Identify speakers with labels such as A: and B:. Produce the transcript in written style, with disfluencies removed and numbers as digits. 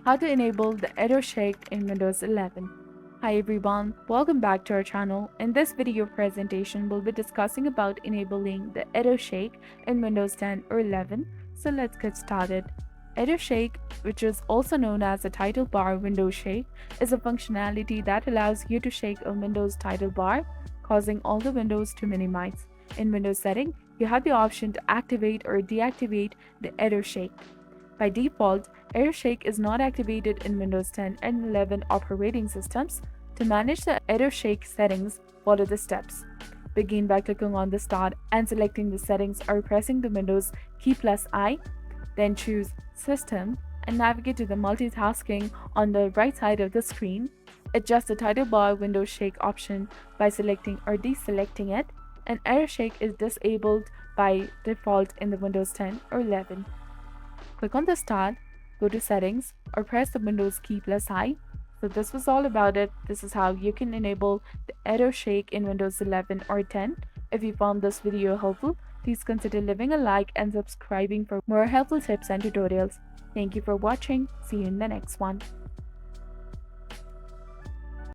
A: how to enable the Aero Shake in Windows 11. Hi everyone, welcome back to our channel. In this video presentation, we'll be discussing about enabling the Aero Shake in Windows 10 or 11. So let's get started. Aero Shake, which is also known as the title bar window shake, is a functionality that allows you to shake a Windows title bar, causing all the windows to minimize. In Windows setting, you have the option to activate or deactivate the Aero Shake. By default, Aero Shake is not activated in Windows 10 and 11 operating systems. To manage the Aero Shake settings, follow the steps. Begin by clicking on the Start and selecting the settings or pressing the Windows key plus I. Then choose System and navigate to the multitasking on the right side of the screen. Adjust the title bar window shake option by selecting or deselecting it, and Aero Shake is disabled by default in the Windows 10 or 11. Click on the Start, go to Settings, or press the Windows key plus I. So this was all about it. This is how you can enable the Aero Shake in Windows 11 or 10. If you found this video helpful, please consider leaving a like and subscribing for more helpful tips and tutorials. Thank you for watching. See you in the next one.